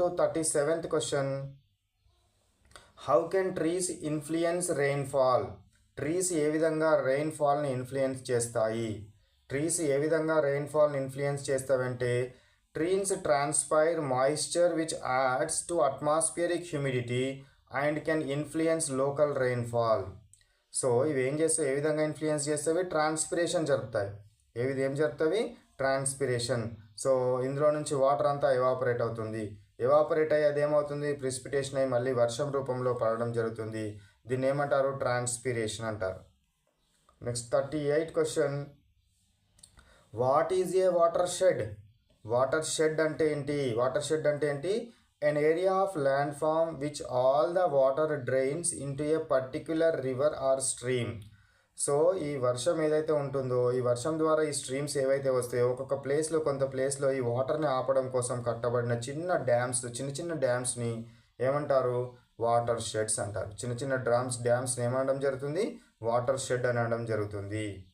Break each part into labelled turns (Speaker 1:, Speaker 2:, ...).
Speaker 1: to 37th question. How can trees influence rainfall? Trees ఏ విధంగా రెయిన్ఫాల్ని ఇన్ఫ్లుయెన్స్ చేస్తాయి? ట్రీస్ ఏ విధంగా రెయిన్ఫాల్ని ఇన్ఫ్లుయెన్స్ చేస్తావంటే, trees transpire moisture which adds to atmospheric humidity and can influence local rainfall. So ఇవి ఏం చేస్తాయి, ఏ విధంగా ఇన్ఫ్లుయెన్స్ చేస్తాయి? ట్రాన్స్పిరేషన్ జరుపుతాయి. ఏం జరుగుతుంది? ట్రాన్స్పిరేషన్. సో ఇందులో నుంచి వాటర్ అంతా ఎవాపరేట్ అవుతుంది. ఎవాపరేట్ అయ్యి అది ఏమవుతుంది? ప్రిసిపిటేషన్ అయ్యి మళ్ళీ వర్షం రూపంలో పడడం జరుగుతుంది. దీన్ని ఏమంటారు? ట్రాన్స్పిరేషన్ అంటారు. Next 38 question. What is a water shed? Water shed అంటే ఏంటి? వాటర్ షెడ్ అంటే ఏంటి? an area of landform which all the water drains into a particular river or stream. So ఈ వర్షం ఏదైతే ఉంటుందో, ఈ వర్షం ద్వారా ఈ స్ట్రీమ్స్ ఏవైతే వస్తాయో ఒక్కొక్క ప్లేస్లో కొంత ప్లేస్లో ఈ వాటర్ని ఆపడం కోసం కట్టబడిన చిన్న డ్యామ్స్ని ఏమంటారు? వాటర్ షెడ్స్ అంటారు. చిన్న డ్యామ్స్ని ఏమనడం జరుగుతుంది? వాటర్ షెడ్ అనడం జరుగుతుంది.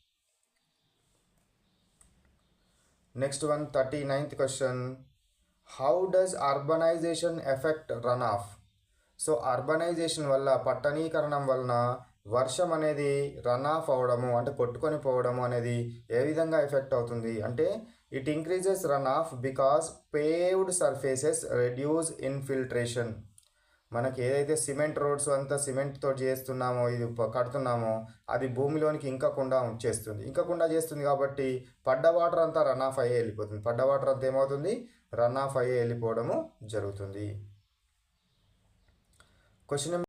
Speaker 1: Next 39th question. How does urbanization affect run off? So urbanization వల్ల, పట్టణీకరణం వలన వర్షం అనేది రన్ ఆఫ్ అవడము అంటే కొట్టుకొని పోవడము అనేది ఏ విధంగా ఎఫెక్ట్ అవుతుంది అంటే, it increases run of because paved surfaces reduce infiltration. మనకి ఏదైతే సిమెంట్ రోడ్స్ అంతా సిమెంట్తో చేస్తున్నామో, ఇది కడుతున్నామో, అది భూమిలోనికి ఇంకకుండా చేస్తుంది కాబట్టి పడ్డ వాటర్ అంతా రన్ ఆఫ్ అయ్యే వెళ్ళిపోతుంది. పడ్డ వాటర్ అంతా ఏమవుతుంది? రన్ ఆఫ్ అయ్యే వెళ్ళిపోవడము జరుగుతుంది. క్వశ్చన్